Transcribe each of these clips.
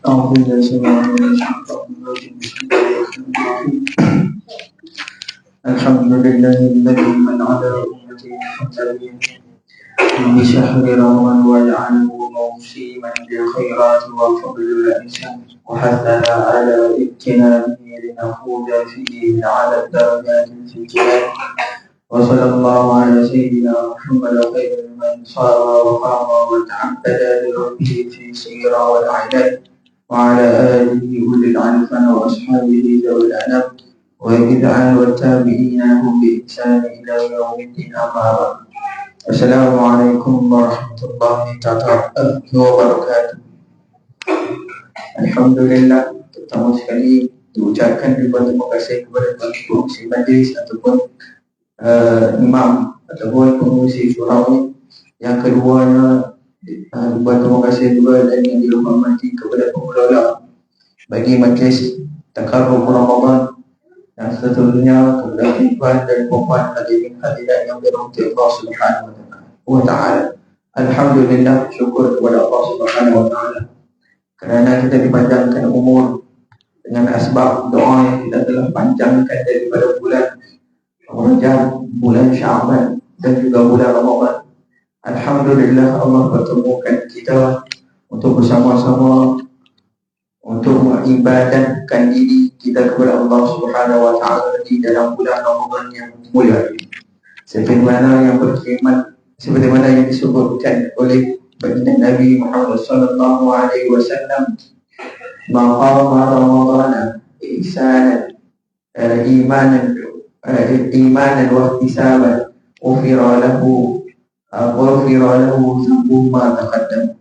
أعوذ بالله السميع العليم من الشيطان الرجيم. بسم الله الرحمن الرحيم. الحمد لله الذي من على أمته الحمد في شهر رمضان وجعله موسما بالخيرات والفضل والإحسان وحثنا على اجتنابه لنفوز فيه على الدرجات في الجنان. وصلى الله على سيدنا محمد خير من صار وقام وتعبد لربه في سيرة والأعداد وعلى آله أولي العنفان وأصحابه ذوي الأنام والبدعان والتابعين لهم بإحسان إلى يوم الدين. أما بعد. Assalamualaikum warahmatullahi wabarakatuh. Alhamdulillah, pertama sekali diucapkan ribuan terima kasih kepada pengurusi majlis ataupun imam ataupun pengurusi surau. Yang keduanya ribuan terima kasih juga dan yang dihormati kepada pengelola bagi majlis takarrub Ramadan dan seterusnya kepada ikhwan dan puan hadirin hadirat yang dirahmati Allah Subhanahu wa ta'ala. Alhamdulillah, syukur kepada Allah Subhanahu wa ta'ala kerana kita dipanjangkan umur dengan asbab doa yang kita telah panjangkan daripada bulan Rajab, bulan Sya'ban dan juga bulan Ramadan. Alhamdulillah, Allah pertemukan kita untuk bersama-sama untuk mengibadatkan diri kita kepada Allah Subhanahu wa ta'ala di dalam bulan Ramadan yang mulia ini. Sebagaimana yang disebutkan oleh baginda Nabi Muhammad sallallahu alaihi wasallam, "Maqama Ramadan ihsanan imanan wa ihtisaban ghufira lahu dhanbu ma taqaddam."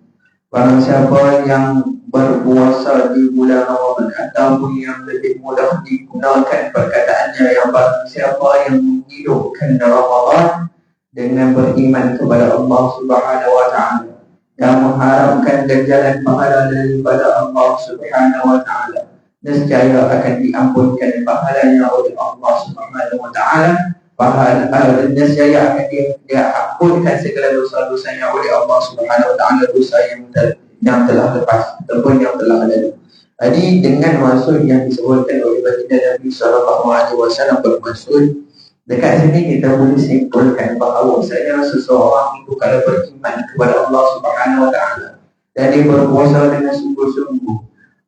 Barang siapa yang berpuasa di bulan Ramadan ataupun yang lebih mudah digunakan perkataannya, yang barang siapa yang menghidupkan Ramadan dengan beriman kepada Allah Subhanahu wa ta'ala dan mengharapkan ganjaran pahala daripada Allah Subhanahu wa ta'ala, nescaya akan diampunkan pahalanya oleh Allah Subhanahu wa ta'ala. Nescaya akan diampunkan segala dosa-dosanya oleh Allah Subhanahu wa ta'ala, dosa yang telah lepas ataupun yang telah ada. Jadi dengan maksud yang disebutkan oleh baginda Nabi sallallahu alaihi wasallam, bermaksud dekat sini kita boleh simpulkan bahawa seseorang itu kalau beriman kepada Allah Subhanahu wa ta'ala dan dia berpuasa dengan sungguh-sungguh,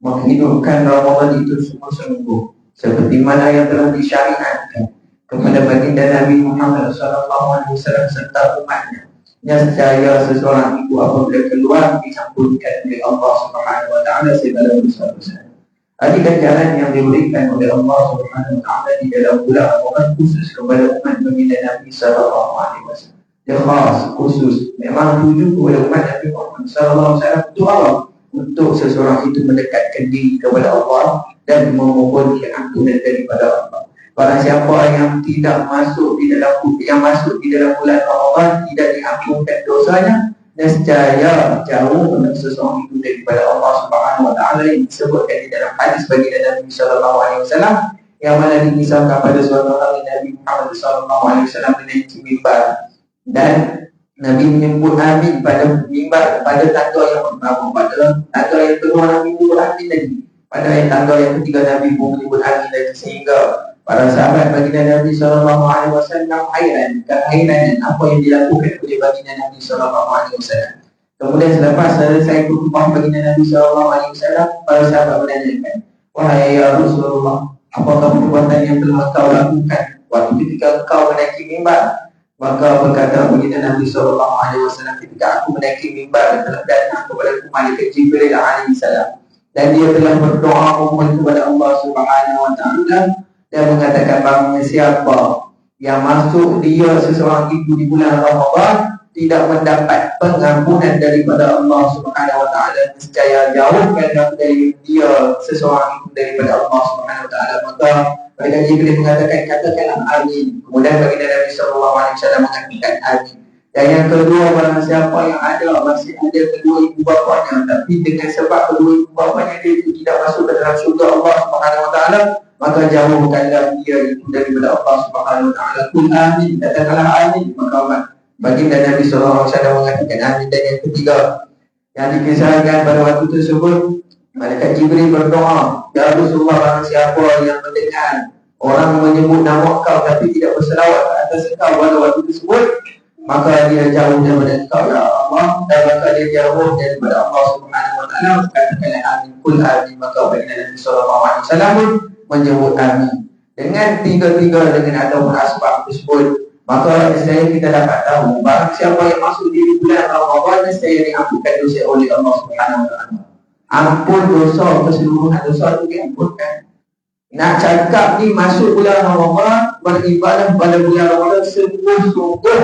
menghidupkan Ramadan itu sungguh-sungguh seperti mana yang telah disyariatkan kepada baginda Nabi Muhammad sallallahu alaihi wasallam serta umatnya, nescaya seseorang itu apabila keluar diampunkan oleh Allah Subhanahu wa ta'ala segala dosa-dosa. Ada ganjaran yang diberikan oleh Allah Subhanahu wa ta'ala di dalam bulan Ramadan khusus kepada umat baginda Nabi sallallahu alaihi wasallam. Dia khas, khusus, memang tuju kepada umat Nabi Muhammad sallallahu alaihi wasallam untuk apa? Untuk seseorang itu mendekatkan diri kepada Allah dan memohon ampunan daripada Allah. Barang siapa yang tidak masuk di dalam bulan Ramadan tidak diampunkan dosanya, nescaya jauh untuk seseorang itu daripada Allah Subhanahu wa ta'ala, yang disebutkan di dalam hadis baginda Nabi sallallahu alaihi wasallam yang mana dikisahkan pada suatu hari Nabi Muhammad sallallahu alaihi wasallam menaiki mimbar dan Nabi menyebut amin pada mimbar pada tangga yang pertama. Pada tangga yang kedua Nabi menyebut amin lagi. Pada tangga yang ketiga Nabi pun menyebut amin lagi, sehingga para sahabat baginda Nabi sallallahu alaihi wasallam kehairan apa yang dilakukan oleh baginda Nabi sallallahu alaihi wasallam. Kemudian selepas selesai khutbah baginda Nabi sallallahu alaihi wasallam, para sahabat menanyakan, "Wahai ya Rasulullah, apakah perbuatan yang telah kau lakukan waktu ketika kau menaiki mimbar?" Maka berkata baginda Nabi sallallahu alaihi wasallam, "Ketika aku menaiki mimbar telah datang kepada aku malaikat Jibril alaihi salam dan dia telah berdoa memohon kepada Allah Subhanahu wa ta'ala dan mengatakan bahawa siapa yang masuk dia seseorang itu di bulan Ramadan tidak mendapat pengampunan daripada Allah Subhanahu wa ta'ala, nescaya jauhkan dari dia seseorang itu daripada Allah Subhanahu wa ta'ala." Maka malaikat Jibril mengatakan, "Katakanlah amin." Kemudian baginda Nabi sallallahu alaihi wasallam mengatakan amin. Dan yang kedua, barang siapa yang masih ada kedua ibu bapanya, tapi dengan sebab kedua ibu bapanya dia itu tidak masuk ke dalam syurga Allah Subhanahu wa ta'ala, maka jauhkanlah dia itu daripada Allah Subhanahu wa ta'ala. Kul amin, katakanlah amin. Maka baginda Nabi sallallahu alaihi wasallam mengatakan amin. Dan yang ketiga yang dikisahkan pada waktu tersebut, Malaikat Jibril berdoa, ya Rasulullah, barang siapa yang mendengar orang menyebut nama kau tapi tidak berselawat ke atas kau pada waktu tersebut, maka dia jauh daripada kau ya Allah, dan maka dia jauh daripada Allah Subhanahu wa taala. Katakanlah amin, kul amin, maka baginda Nabi sallallahu alaihi wasallam menyebut amin. Dengan tiga-tiga dengan atau asbab tersebut, maka saya kita dapat tahu barang siapa yang masuk di bulan Ramadan, saya diampunkan dosa oleh Allah Subhanahu wa taala. Ampun dosa, keseluruhan dosa itu diampunkan. Nak cakap ni masuk bulan Ramadan, beribadah pada bulan Ramadan sungguh-sungguh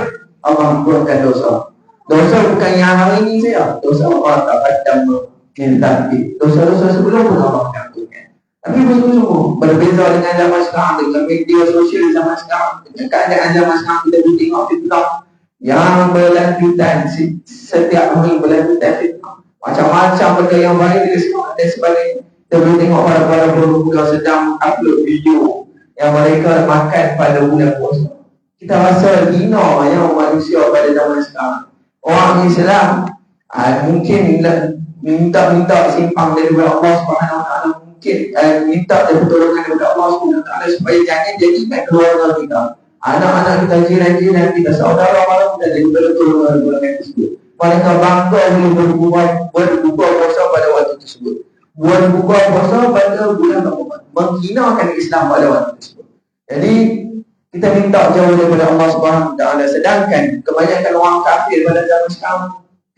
Allah ampunkan dosa. Dosa bukan yang hari ini saja, dosa Allah tak padam menghilangkan. Dosa-dosa sebelum pun Allah ampunkan. Tapi bersungguh-sungguh, berbeza dengan zaman sekarang, dengan media sosial zaman sekarang, dengan keadaan zaman sekarang, kita boleh tengok fitnah yang berlanjutan setiap hari, berlanjutan fitnah. Macam-macam benda yang baik dan sebagainya. Kita boleh tengok para budak sedang upload video yang mereka makan pada bulan puasa. Kita rasa hina yang manusia pada zaman sekarang. Orang Islam mungkin minta simpang daripada Allah Subhanahu wa taala, mungkin minta pertolongan daripada Allah Subhanahu wa taala supaya jangan jadikan keluarga kita, anak-anak kita, jiran-jiran kita, saudara-saudara kita jadi pertolongan tersebut. Mereka bangga berbuka puasa pada waktu tersebut, berbuka puasa pada bulan Ramadan, menghinakan Islam pada waktu tersebut. Jadi kita minta jauh daripada Allah Subhanahu wa taala. Sedangkan kebanyakan orang kafir pada zaman sekarang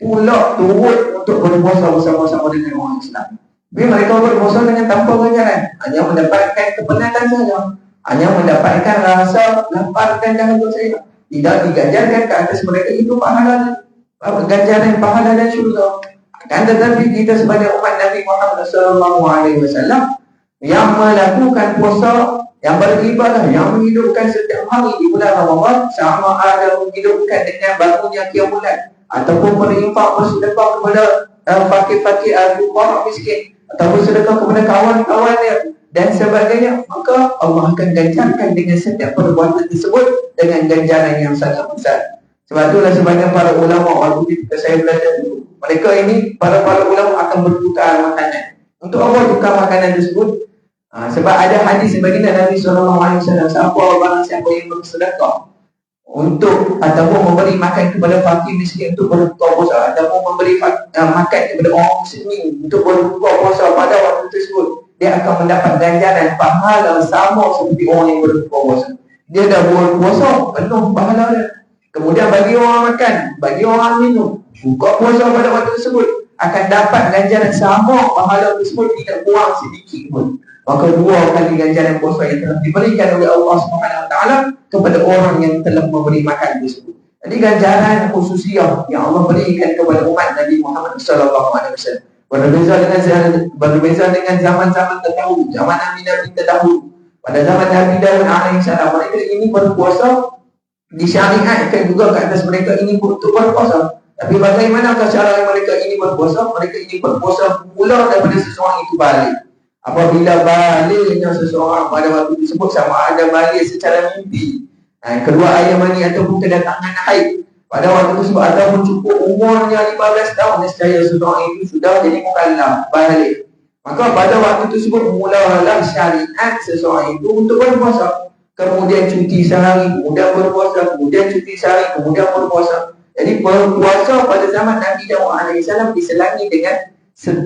pula turut untuk berpuasa bersama-sama dengan orang Islam. Tapi mereka berpuasa dengan tanpa ganjaran, hanya mendapatkan kepenatan saja, hanya mendapatkan rasa lapar dan dahaga saja. Tidak diganjarkan ke atas mereka itu pahala, ganjaran pahala dan syurga. Akan tetapi kita sebagai umat Nabi Muhammad SAW yang melakukan puasa, yang beribadah, yang menghidupkan setiap hari di bulan Ramadan, sama ada menghidupkan dengan bangunnya qiyamul lail, ataupun berinfak bersedekah kepada fakir-fakir, al-fuqara, miskin, ataupun sedekah kepada kawan-kawannya dan sebagainya, maka Allah akan ganjarkan dengan setiap perbuatan tersebut dengan ganjaran yang sangat besar. Sebab itulah sebanyak para ulama waktu ketika saya belajar dulu, mereka ini para ulama akan bertukar makanan. Untuk apa tukar makanan tersebut? Sebab ada hadis baginda Nabi SAW, siapa yang bersedekah untuk ataupun memberi makan kepada fakir miskin untuk berbuka puasa, ataupun memberi makan kepada orang muslimin untuk berbuka puasa pada waktu tersebut, dia akan mendapat ganjaran pahala sama seperti orang yang berbuka puasa. Dia dah berpuasa penuh pahala dia. Kemudian bagi orang makan, bagi orang minum, buka puasa pada waktu tersebut, akan dapat ganjaran sama pahala tersebut, tidak kurang sedikit pun. Maka dua kali ganjaran puasa yang telah diberikan oleh Allah Subhanahu wa taala kepada orang yang telah memberi makan tersebut. Jadi ganjaran khususiah yang Allah berikan kepada umat Nabi Muhammad sallallahu alaihi wasallam berbeza dengan zaman-zaman terdahulu, zaman Nabi terdahulu. Pada zaman Nabi Daud alaihissalam, mereka ini berpuasa disyariatkan juga ke atas mereka ini untuk berpuasa. Tapi bagaimanakah cara mereka ini berpuasa? Mereka ini berpuasa mula daripada seseorang itu balik. Apabila baliknya seseorang pada waktu tersebut, sama ada balik secara mimpi, kedua air mani ataupun kedatangan haid pada waktu tersebut, ataupun cukup umurnya 15 tahun, nescaya seseorang itu sudah jadi mukallaf, balik. Maka pada waktu tersebut mulalah syariat seseorang itu untuk berpuasa. Kemudian cuti sehari, kemudian berpuasa, kemudian cuti sehari, kemudian berpuasa. Jadi berpuasa pada zaman Nabi Daud alaihissalam diselangi dengan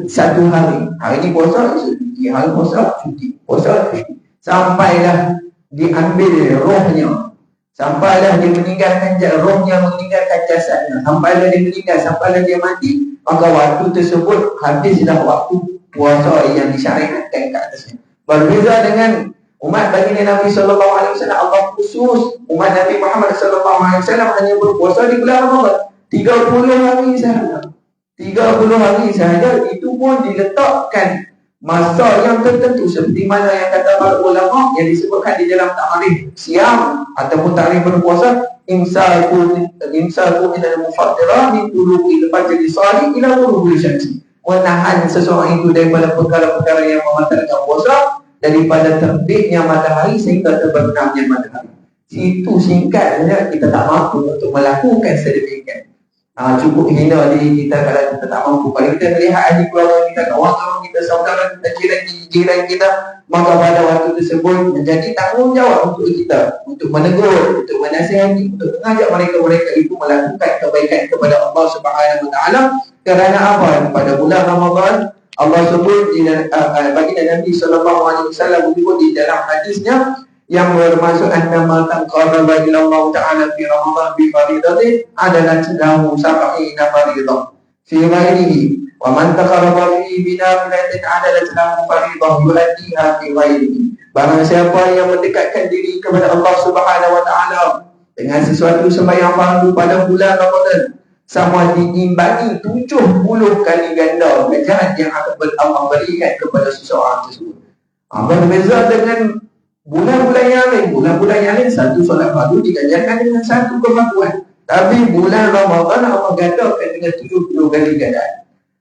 satu hari. Hari ini puasa, cuti. Hari puasa, cuti. Puasa, cuti. Sampailah diambil rohnya. Sampailah dia meninggalkan rohnya, meninggalkan jasadnya. Sampailah dia meninggal, sampailah dia mati. Maka waktu tersebut habislah waktu puasa yang disyariatkan ke atasnya. Berbeza dengan umat baginda Nabi sallallahu alaihi wasallam, Allah khusus umat Nabi Muhammad sallallahu alaihi wasallam hanya berpuasa di bulan Ramadan 30 hari sahaja. 30 hari sahaja, itu pun diletakkan masa yang tertentu seperti mana yang kata para ulama yang disebutkan di dalam ta'rif siam ataupun ta'rif berpuasa, imsaku min al-mufattirah min tulu'i al-fajr as-sadiq ila ghurubi syamsi. Menahan seseorang itu daripada perkara-perkara yang membatalkan puasa daripada terbitnya matahari sehingga terbenamnya matahari. Itu singkatnya kita tak mampu untuk melakukan sedemikian. Cukup hina diri kita kalau kita tak mampu. Kalau kita melihat ahli keluarga kita, kawan-kawan kita, saudara kita, jiran kita, maka pada waktu tersebut menjadi tanggungjawab untuk kita, untuk menegur, untuk menasihati, untuk mengajak mereka itu melakukan kebaikan kepada Allah Subhanahu Wa Taala. Kerana apa? Pada bulan Ramadan Allah sebut baginda Nabi sallallahu alaihi wasallam menyebut di dalam hadisnya yang bermaksud annama taqarraba ila Allah Ta'ala fi Ramadan bi faridatin adalah lahu sab'ina faridah fi ghairihi wa man taqarraba bihi bi nafilatin adalah lahu faridah yu'addiha fi ghairihi. Barang siapa yang mendekatkan diri kepada Allah Subhanahu wa taala dengan sesuatu sembahyang fardu pada bulan Ramadan sama diimbangi 70 kali ganda ganjaran yang akan Allah berikan kepada seseorang tersebut. Berbeza dengan bulan-bulan yang lain. Bulan-bulan yang lain satu solat fardu diganjarkan dengan satu kemampuan. Tapi bulan Ramadan Allah gandakan dengan 70 kali gandaan.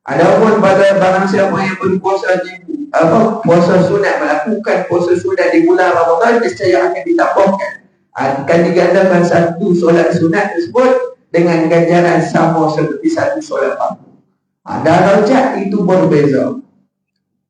Adapun pada barang siapa yang berpuasa di puasa sunat, melakukan puasa sunat di bulan Ramadan, nescaya akan ditambahkan, akan digandakan satu solat sunat tersebut dengan ganjaran sama seperti satu solat fardu. Darjat itu berbeza.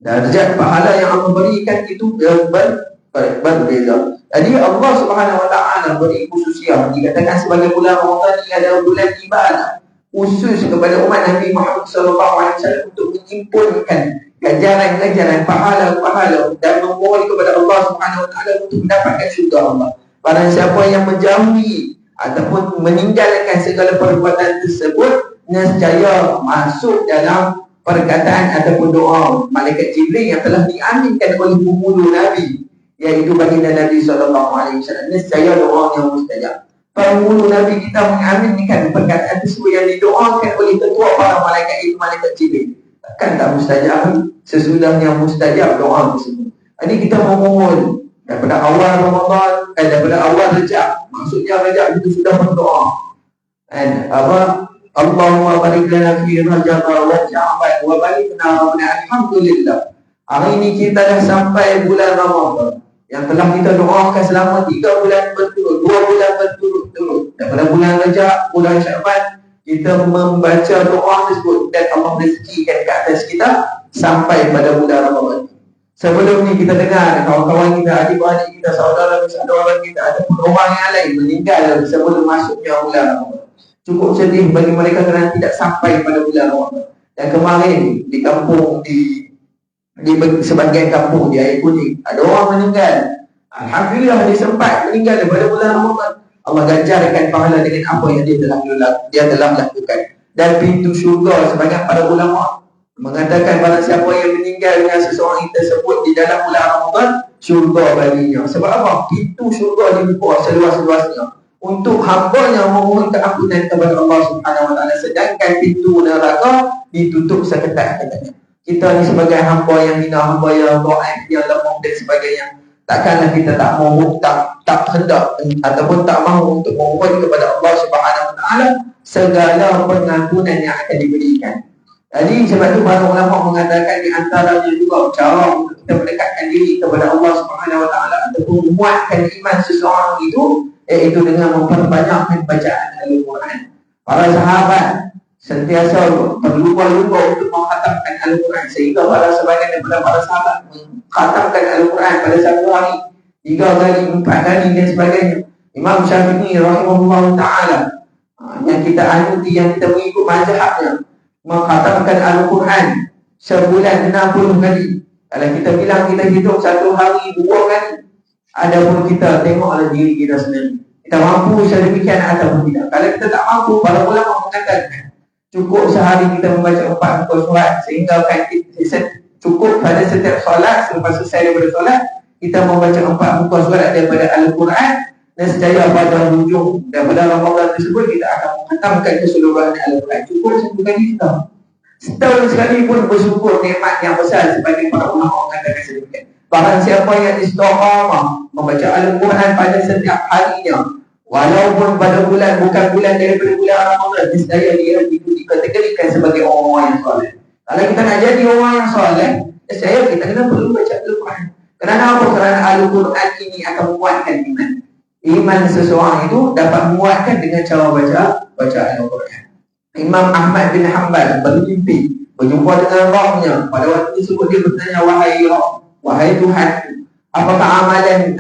Darjat pahala yang Allah berikan itu berbeza. Jadi Allah Subhanahu Wa Taala beri khususiyah, dikatakan sebagai bulan Ramadan ini adalah bulan ibadah khusus kepada umat Nabi Muhammad SAW untuk menghimpunkan ganjaran-ganjaran, pahala-pahala dan memohon kepada Allah Subhanahu Wa Taala untuk mendapatkan syurga Allah. Barang siapa yang menjauhi ataupun meninggalkan segala perbuatan tersebut, nescaya masuk dalam perkataan ataupun doa malaikat Jibril yang telah diaminkan oleh penghulu Nabi, iaitu baginda Nabi SAW. Nescaya doa yang mustajab. Penghulu Nabi kita mengaminkan perkataan tersebut yang didoakan oleh ketua para malaikat itu, malaikat Jibril. Takkan tak mustajab? Sesudahnya mustajab doa tersebut. Jadi kita memohon daripada awal Ramadan, daripada awal Rajab. Maksudnya Rajab itu sudah berdoa. Dan Allahumma barik lana fi Rajab wa Sya'ban wa balighna Ramadan. Alhamdulillah. Hari ini kita dah sampai bulan Ramadan yang telah kita doakan selama 3 bulan berturut, 2 bulan berturut-turut. Daripada bulan Rajab, bulan Sya'ban, kita membaca doa tersebut dan Allah rezekikan ke atas kita sampai pada bulan Ramadan. Sebelum ni kita dengar kawan-kawan kita, adik-adik kita, saudara-saudara kita ataupun orang yang lain meninggal sebelum masuknya bulan Ramadan. Cukup sedih bagi mereka kerana tidak sampai pada bulan Ramadan. Dan kemarin di kampung, di sebagian kampung di Air Kuning, ada orang meninggal. Alhamdulillah dia sempat meninggal pada bulan Ramadan. Allah ganjarkan pahala dengan apa yang dia telah lakukan. Dan pintu syurga sebagian para ulama mengatakan barang siapa yang meninggal dengan seseorang tersebut di dalam bulan Ramadan, syurga baginya. Sebab apa? Pintu syurga dibuka seluas-luasnya untuk hamba-Nya memohon keampunan kepada Allah Subhanahu Wa Taala, sedangkan pintu neraka ditutup seketat-ketatnya. Kita ni sebagai hamba yang hina, hamba yang dhaif, yang lemah dan sebagainya, takkanlah kita tak mahu, tak hendak ataupun tak mahu untuk memohon kepada Allah Subhanahu Wa Taala segala pengampunan yang akan diberikan. Jadi sebab itu para ulama mengatakan di antaranya juga cara untuk kita mendekatkan diri kepada Allah Subhanahu Wa Taala ataupun menguatkan iman seseorang itu, iaitu dengan memperbanyakkan bacaan Al-Quran. Para sahabat sentiasa berlumba-lumba untuk mengkhatamkan Al-Quran, sehingga sebagian daripada para sahabat mengkhatamkan Al-Quran pada satu hari 3 kali, 4 kali dan sebagainya. Imam Syafi'i rahimahullah ta'ala yang kita anuti, yang kita mengikut mazhabnya, mengkhatamkan Al-Quran sebulan 60 kali. Kalau kita bilang kita hidup satu hari 2 kali, adapun kita tengoklah diri kita sendiri, kita mampu sedemikian ataupun tidak. Kalau kita tak mampu, para ulama mengatakan cukup sehari kita membaca 4 muka surat, sehingga kan cukup pada setiap solat, selepas selesai daripada solat, kita membaca 4 muka surat daripada Al-Quran, dan sejaya pada hujung daripada Ramadan tersebut kita akan menghatamkan keseluruhan Al-Quran. Cukup satu kali kita. Setahun sekali pun bersyukur nikmat yang besar, sebagai para ulama mengatakan sedemikian. Barang siapa yang istiqamah membaca Al-Quran pada setiap harinya, walaupun pada bulan bukan bulan daripada bulan Ramadan, nescaya dia itu dikategorikan sebagai orang yang soleh. Kalau kita nak jadi orang yang soleh, nescaya kita kena perlu baca Al-Quran. Kerana apa? Kerana Al-Quran ini akan menguatkan iman. Iman seseorang itu dapat menguatkan dengan cara baca Al-Quran. Imam Ahmad bin Hanbal bermimpi berjumpa dengan rohnya. Pada waktu tersebut dia bertanya, wahai roh, wahai Tuhan, apakah amalan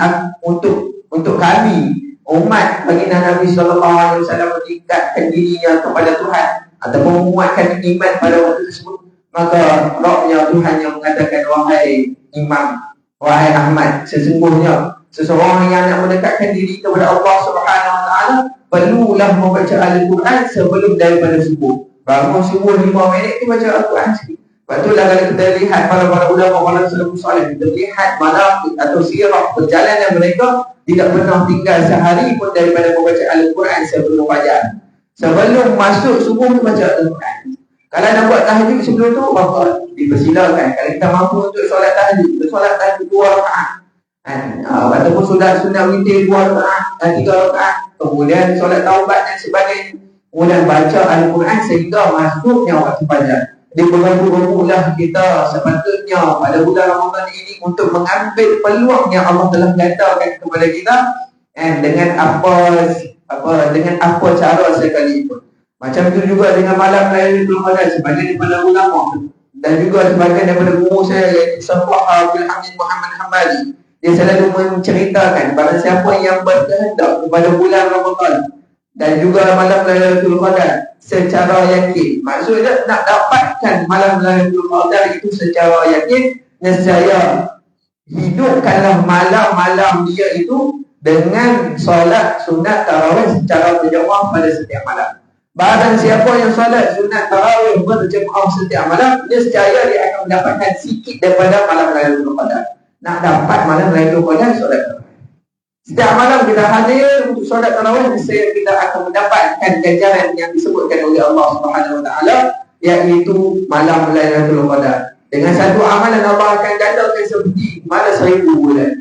untuk kami umat baginda Nabi SAW meningkatkan dirinya kepada Tuhan ataupun menguatkan iman pada waktu tersebut? Maka rohnya Tuhan yang mengatakan, wahai Imam, wahai Ahmad, sesungguhnya seseorang yang nak mendekatkan diri kepada Allah Subhanahu Wa Taala perlulah membaca Al-Quran sebelum daripada subuh. Bangun subuh 5 minit tu baca Al-Quran sikit. Sebab itulah kalau kita lihat para ulama, para salafus salih, kita lihat manaqib atau sirah perjalanan mereka tidak pernah tinggal sehari pun daripada membaca Al-Quran sebelum fajar. Sebelum masuk subuh tu baca Al-Quran. Kalau nak buat tahajud sebelum tu, maka dipersilakan. Kalau kita mampu untuk solat tahajud, kita solat tahajud 2 rakaat. Ataupun sunat witir 2 rakaat, 3 rakaat. Kemudian solat taubat dan sebagainya. Kemudian baca Al-Quran sehingga masuknya waktu fajar. Jadi bergabung-gabunglah kita sepatutnya pada bulan Ramadan ini untuk mengambil peluang yang Allah telah gandakan kepada kita, dengan apa cara sekalipun. Macam itu juga dengan malam Lailatul Qadar, sebagian daripada ulama dan juga sebagian daripada guru saya iaitu Safwah Abdul Hamid Muhammad Hambali, dia selalu menceritakan barang siapa yang berkehendak kepada bulan Ramadan dan juga malam Lailatul Qadar secara yakin, maksudnya nak dapatkan malam Lailatul Qadar itu secara yakin, nescaya hidupkanlah malam-malam dia itu dengan solat sunat tarawih secara berjamaah pada setiap malam. Barang siapa yang solat sunat tarawih berjamaah setiap malam, nescaya dia akan mendapatkan sikit daripada malam Lailatul Qadar. Nak dapat malam Lailatul Qadar, solat tarawih. Setiap malam kita hadir untuk solat tarawih, nescaya kita akan mendapatkan ganjaran yang disebutkan oleh Allah Subhanahu Wa Taala, iaitu malam Lailatul Qadar. Dengan satu amalan Allah akan gandakan seperti malam 1000 bulan.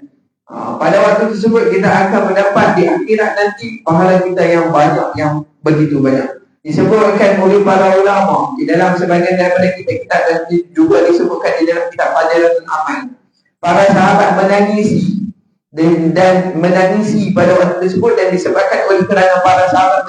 Pada waktu tersebut kita akan mendapat di akhirat nanti pahala kita yang banyak, yang begitu banyak. Disebutkan oleh para ulama di dalam sebagian daripada kitab dan juga disebutkan di dalam kitab Fadilatul Amal. Para sahabat menangisi dan menangisi pada waktu tersebut, dan disebabkan oleh kerana para sahabat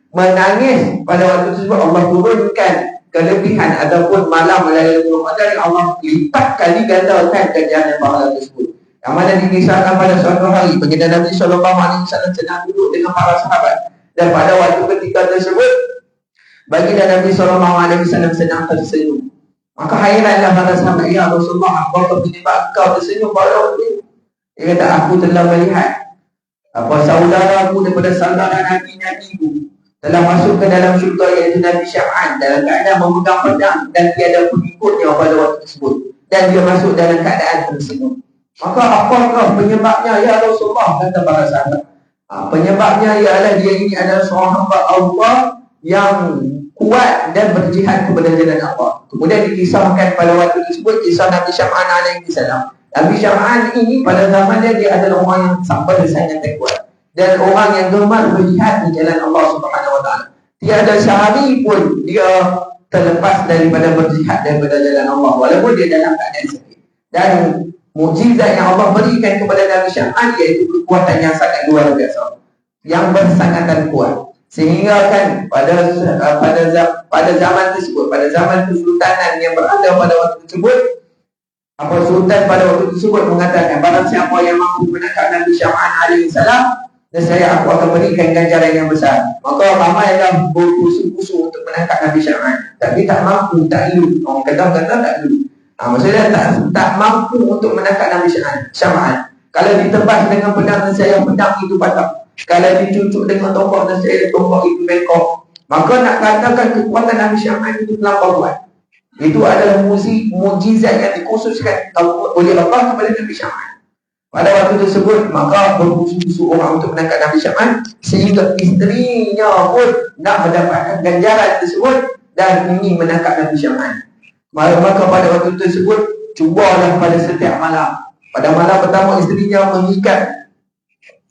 menangis pada waktu tersebut, Allah turunkan kelebihan ataupun malam Lailatul Qadar yang Allah lipat kali gandakan ganjaran pahala tersebut. Yang mana dikisahkan pada suatu hari baginda Nabi SAW sedang duduk dengan para sahabat, dan pada waktu ketika tersebut baginda Nabi SAW sedang tersenyum. Maka hairanlah para sahabat, ya Rasulullah, apakah penyebab kau tersenyum pada waktu itu? Dia kata, aku telah melihat saudaraku daripada saudara Nabi-Nabiku telah masuk ke dalam syurga, iaitu Nabi Syam'an, dalam keadaan memegang pedang dan tiada pengikutnya pada waktu tersebut, dan dia masuk dalam keadaan tersenyum. Maka apakah penyebabnya ya Rasulullah? Kata para sahabat, penyebabnya ialah dia ini adalah seorang hamba Allah yang kuat dan berjihad kepada jalan Allah. Kemudian dikisahkan pada waktu tersebut kisah Nabi Syam'an alaihi salam. Nabi Syam'an ini pada zamannya dia adalah orang yang sabar dan sangat kuat, dan orang yang gemar berjihad di jalan Allah Subhanahu Wa Taala. Tiada sehari pun dia terlepas daripada berjihad daripada jalan Allah, walaupun dia dalam keadaan sakit. Dan mukjizat yang Allah berikan kepada Nabi Syam'an iaitu kekuatan yang sangat luar biasa, yang bersangatan kuat, sehingga kan pada zaman tersebut, pada zaman kesultanan yang berada pada waktu tersebut, sultan pada waktu tersebut mengatakan, barang siapa yang mampu menangkap Nabi Syam'an alaihi salam, nescaya aku akan berikan ganjaran yang besar. Maka ramailah berpusu-pusu untuk menangkap Nabi Syam'an, tapi tak mampu, tak lu. Orang kata tak lu. Maksudnya tak mampu untuk menangkap Nabi Syam'an. Kalau ditebas dengan pedang, nescaya pedang itu patah. Kalau dicucuk dengan tombak, nescaya tombak itu bengkok. Maka nak katakan kekuatan Nabi Syam'an itu terlampau kuat. Itu adalah mukjizat yang dikhususkan oleh Allah kepada Nabi Syam'an. Pada waktu tersebut, maka berbusu-busu orang untuk menangkap Nabi Syam'an, sehingga isterinya pun nak mendapatkan ganjaran tersebut dan ingin menangkap Nabi Syam'an. Maka pada waktu tersebut, cubalah pada setiap malam. Pada malam pertama, isterinya mengikat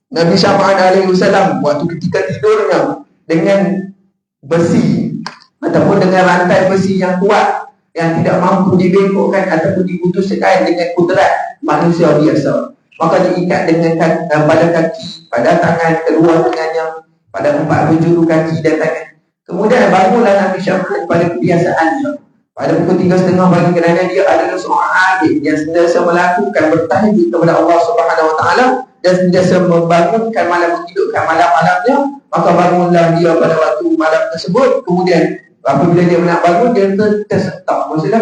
Nabi Syam'an alaihi salam waktu ketika tidurnya dengan besi ataupun dengan rantai besi yang kuat, yang tidak mampu dibengkokkan ataupun diputuskan dengan kudrat manusia biasa. Maka diikat dengan pada kaki, pada tangan, kedua tangannya, pada 4 penjuru kaki dan tangan. Kemudian bangunlah Nabi Syam'an pada kebiasaannya pada pukul 3:30 pagi, kerana dia adalah seorang adil yang sentiasa melakukan bertahajud kepada Allah Subhanahu Wa Taala dan sentiasa membangunkan malam, menghidupkan malam-malamnya. Maka bangunlah dia pada waktu malam tersebut. Kemudian apabila dia nak bangun, dia tersentak, maksudnya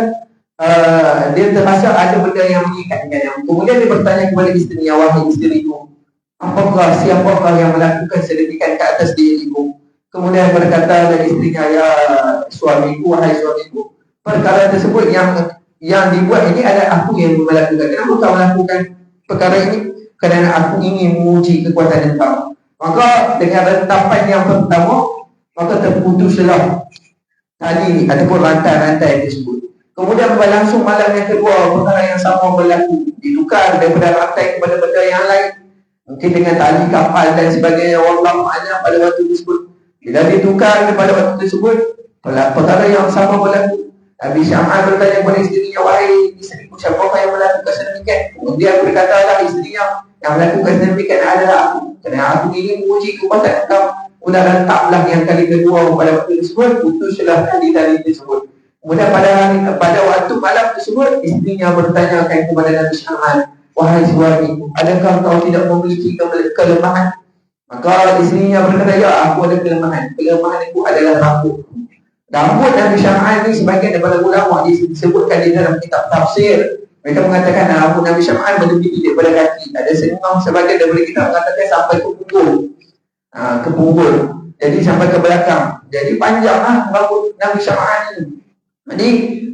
dia terasa ada benda yang mengikatnya. Kemudian dia bertanya kepada isterinya, wahai isteriku, siapakah yang melakukan sedemikian ke atas diriku? Kemudian berkata dari isterinya, ya suamiku, wahai suamiku, perkara tersebut yang dibuat ini adalah aku yang melakukan. Kenapa kau melakukan perkara ini? Kerana aku ingin menguji kekuatan engkau. Maka dengan rentapan yang pertama, maka terputuslah tali ataupun rantai-rantai tersebut. Kemudian berlangsung malam yang kedua, perkara yang sama berlaku. Ditukar daripada rantai kepada benda yang lain, mungkin dengan tali kapal dan sebagainya. Wallahu a'lam pada waktu tersebut. Bila ditukar pada waktu tersebut, perkara yang sama berlaku. Nabi Syam'an bertanya kepada isterinya, wahai isteriku, siapakah yang melakukan sedemikian? Kemudian berkatalah isterinya, yang melakukan sedemikian adalah aku, kerana aku ingin menguji kekuatan engkau. Kemudian rentaklah yang kali kedua pada waktu tersebut, putuslah tali-tali tersebut. Kemudian pada waktu malam tersebut, isterinya bertanyakan kepada Nabi Syam'an, wahai suamiku, adakah kau tidak memiliki kelemahan? Maka isterinya berkata, ya, aku ada kelemahan. Kelemahan itu adalah rambut. Rambut Nabi Syam'an ini sebagian daripada ulama disebutkan di dalam kitab tafsir. Mereka mengatakan rambut Nabi Syam'an berlebih daripada kaki. Ada setengah sebagian daripada kita mengatakan sampai ke punggung. Jadi sampai ke belakang. Jadi panjanglah rambut Nabi Syam'an ini. Jadi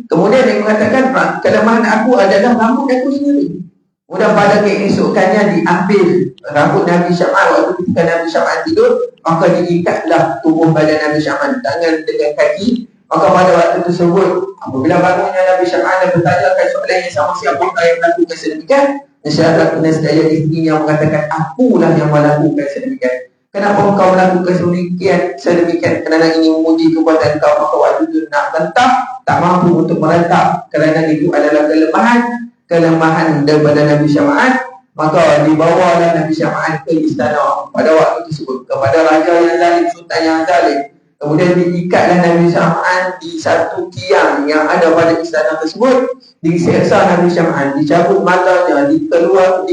kemudian dia mengatakan kelemahan aku adalah rambut aku sendiri. Kemudian pada keesokannya diambil rambut Nabi Syam'an waktu ketika Nabi Syam'an tidur, maka diikatlah tubuh badan Nabi Syam'an, tangan dengan kaki. Maka pada waktu tersebut, apabila bangunnya Nabi Syam'an dan bertanyakan soalan yang sama, siapakah yang melakukan sedemikian? Nescaya isterinya mengatakan, akulah yang melakukan sedemikian. Kenapa engkau melakukan sedemikian? Kerana ingin menguji kekuatan kau. Maka waktu itu nak rentah, tak mampu untuk merentak, kerana itu adalah kelemahan daripada Nabi Syam'an. Maka dibawalah Nabi Syam'an ke istana pada waktu tersebut, kepada raja yang zalim, sultan yang zalim. Kemudian diikatlah Nabi Syam'an di satu tiang yang ada pada istana tersebut. Diseksa Nabi Syam'an, dicabut matanya, dipotong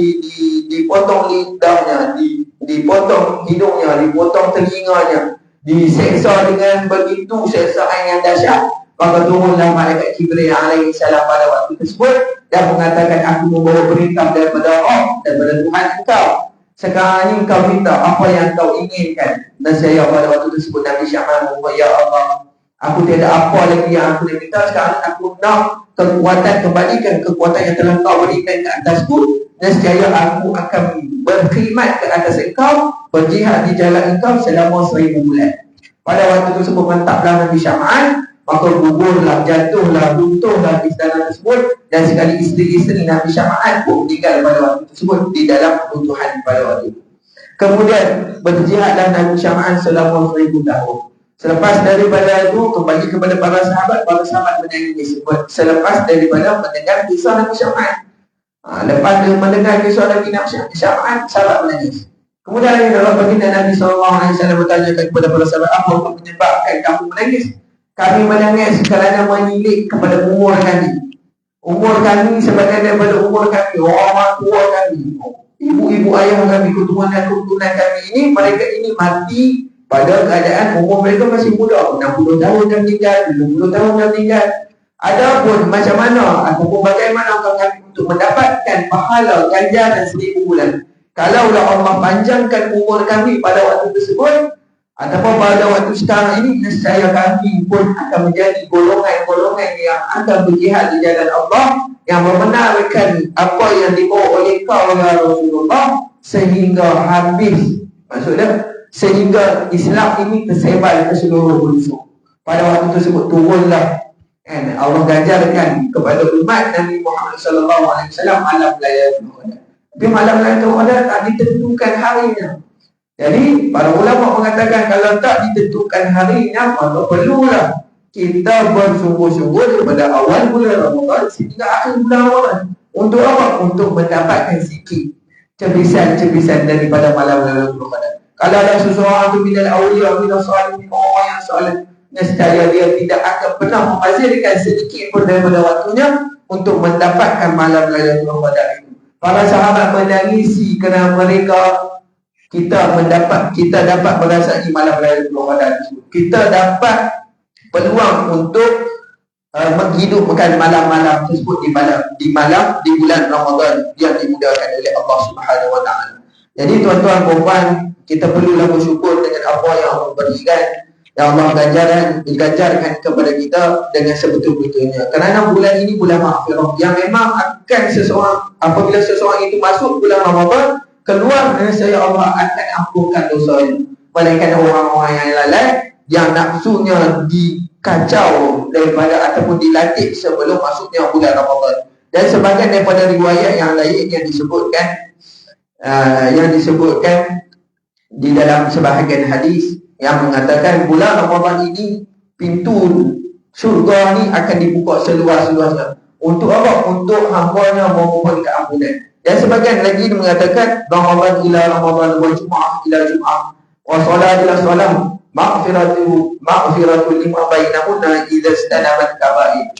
lidahnya, dipotong hidungnya, dipotong telinganya, diseksa dengan begitu seksaan yang dahsyat. Maka turunlah malaikat Jibril alaihi salam pada waktu tersebut dan mengatakan, aku membawa perintah daripada Allah, daripada Tuhan engkau. Sekarang ini engkau minta apa yang kau inginkan. Dan saya pada waktu tersebut Nabi Syam'an berkata, ya Allah, aku tidak apa lagi yang aku nak minta. Sekarang aku nak kekuatan, kembalikan kekuatan yang telah kau berikan ke atasku. Dan saya aku akan berkhidmat ke atas engkau, berjihad di jalan engkau selama 1000 bulan. Pada waktu tersebut menetaplah Nabi Syam'an. Maka gugurlah, jatuhlah, runtuhlah istana tersebut. Dan sekali isteri-isteri Nabi Syam'an pun meninggal pada waktu tersebut di dalam runtuhan pada waktu itu. Kemudian berjihadlah Nabi Syam'an selama 1000 tahun. Selepas daripada itu kembali kepada para sahabat menangis selepas daripada mendengar kisah Nabi Syam'an. Lepas dia mendengar kisah Nabi Syam'an, sahabat menangis. Kemudian dalam baginda Nabi SAW bertanya kepada para sahabat, apa yang menyebabkan kamu menangis? Kami menangis kerana menilik kepada umur kami. Umur kami sebagai daripada umur kami, orang tua kami, ibu-ibu ayah kami, keturunan kami ini, mereka ini mati pada keadaan umur mereka masih muda. 60 tahun dah meninggal, 70 tahun dah meninggal. Adapun macam mana ataupun bagaimana kami untuk mendapatkan pahala ganjaran 1000 bulan. Kalaulah Allah panjangkan umur kami pada waktu tersebut, ataupun pada waktu sekarang ini, nescaya kami pun akan menjadi golongan-golongan yang akan berjihad di jalan Allah, yang membenarkan apa yang dibawa oleh kau ya Rasulullah sehingga habis. Maksudnya sehingga Islam ini tersebar ke seluruh dunia. Pada waktu tersebut turunlah Allah ganjarkan kepada umat Nabi Muhammad SAW malam Lailatul Qadar. Tapi malam Lailatul Qadar tak ditentukan harinya. Jadi para ulama mengatakan kalau tak ditentukan harinya, maka perlulah kita bersungguh-sungguh daripada awal bulan Ramadan sehingga akhir bulan Ramadan. Untuk apa? Untuk mendapatkan sikit cebisan-cebisan daripada malam Lailatul Qadar. Kalau ada seseorang itu minal awliya, minal salihin, orang yang soleh, nescaya dia tidak akan pernah menghasilkan sedikit pun daripada waktunya untuk mendapatkan malam Lailatul Qadar itu. Para sahabat menangisi kerana mereka kita dapat merasai malam Lailatul Qadar itu. Kita dapat peluang untuk menghidupkan malam-malam tersebut di bulan Ramadan yang dimudahkan oleh Allah Subhanahu Wa Taala. Jadi tuan-tuan puan, kita perlulah bersyukur dengan apa yang Allah berikan, yang Allah ganjarkan kepada kita dengan sebetul-betulnya. Kerana bulan ini bulan maghfirah, yang memang akan apabila seseorang itu masuk bulan Ramadan, keluar dari saya Allah akan ampunkan dosanya. Melainkan orang-orang yang lalai, yang nafsunya dikacau daripada ataupun dilatih sebelum masuknya bulan Ramadan. Dan sebagian daripada riwayat yang lain yang disebutkan di dalam sebahagian hadis yang mengatakan bulan Ramadan ini pintu syurga ni akan dibuka seluas-luasnya. Untuk apa? Untuk hamba-Nya memohon keampunan. Dan sebagian lagi mengatakan Ramadan ila Ramadan wa Jum'ah ila Jum'ah wa salat ila salam maghfiratu lima bainahunna idza istanabat kabair.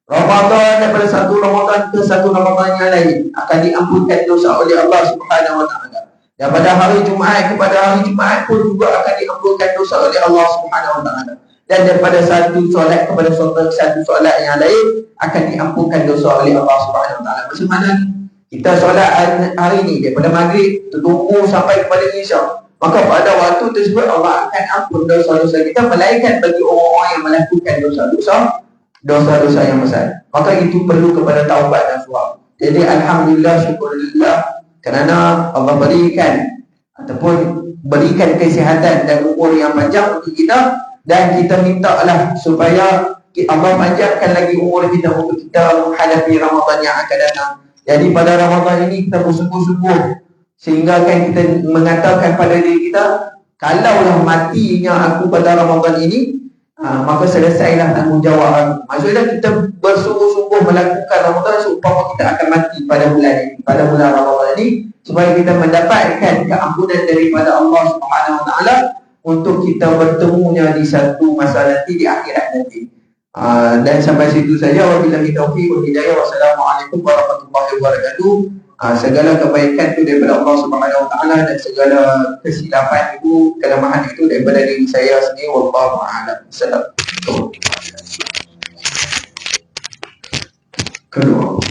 Ramadan daripada satu Ramadan ke satu Ramadan yang lain akan diampunkan dosa oleh Allah Subhanahu Wa Taala. Dan pada hari Jumaat kepada hari Jumaat pun juga akan diampunkan dosa oleh Allah Subhanahu Wa Taala. Dan daripada satu solat kepada satu solat yang lain akan diampunkan dosa oleh Allah Subhanahu Wa Taala. Macam mana kita solat hari ini daripada maghrib tunggu sampai kepada isyak, maka pada waktu tersebut Allah akan ampun dosa-dosa kita, melainkan bagi orang-orang yang melakukan dosa-dosa yang besar. Maka itu perlu kepada taubat dan suam. Jadi alhamdulillah, syukurillah kerana Allah berikan kesihatan dan umur yang panjang untuk kita, dan kita mintalah supaya Allah panjangkan lagi umur kita untuk kita menghadapi Ramadan yang akan datang. Jadi pada Ramadan ini kita bersungguh-sungguh, sehingga kan kita mengatakan pada diri kita, kalaulah matinya aku pada Ramadan ini, maka selesailah tanggungjawab aku. Maksudnya kita bersungguh-sungguh melakukan Ramadan seumpama kita akan mati pada bulan Ramadan ini, supaya kita mendapatkan keampunan daripada Allah Subhanahu Wa Taala untuk kita bertemunya di satu masa nanti, di akhirat nanti. Dan sampai situ saja. Wabillahi taufiq wal hidayah. Wassalamualaikum warahmatullahi wabarakatuh. Segala kebaikan itu daripada Allah Subhanahu Wa Taala, dan segala kesilapan itu, kelemahan itu daripada diri saya sendiri. Wallahu a'lam. Assalamualaikum. Kedua,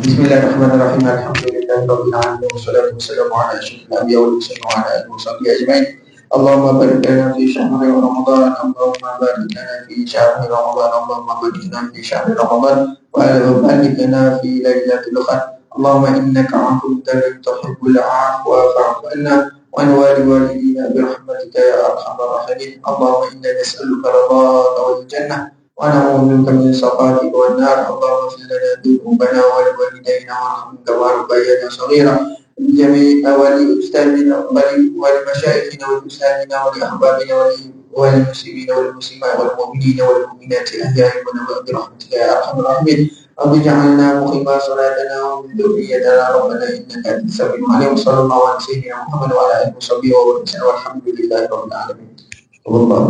Bismillahirrahmanirrahim. Alhamdulillahirabbil alamin. Wassalatu wassalamu ala asyrofil anbiya'i wal mursalin wa ala alihi washabbihi ajma'in. Allahumma barik lana fi syahri Ramadan. Allahumma barik lana fi syahri Ramadan. Allahumma barik lana fi syahri Ramadan wa barik lana fi lailatul qadr. Allahumma innaka 'afuwwun karim tuhibbul 'afwa fa'fu 'anna wa an walidina bi rahmatika ya arhamar rahimin. Allahumma inna nas'aluka ridhaka wal jannah wa na'udzu bika min sakhatika wan nar. Allahumma ighfir lana dhunubana wa li walidayna warhamhum kama rabbayana shaghira. جميع ولأستاذنا ولمشايخنا ولأستاذنا ولأحبابنا وللمسلمين والمسلمات والمؤمنين والمؤمنات الأحياء والأموات برحمتك يا أرحم الراحمين. رب اجعلنا مقيما صلاتنا ومن ذريتنا ربنا إنك أنت السميع العليم. صلى الله على سيدنا محمد وعلى آله وصحبه وسلم والحمد لله رب العالمين. والله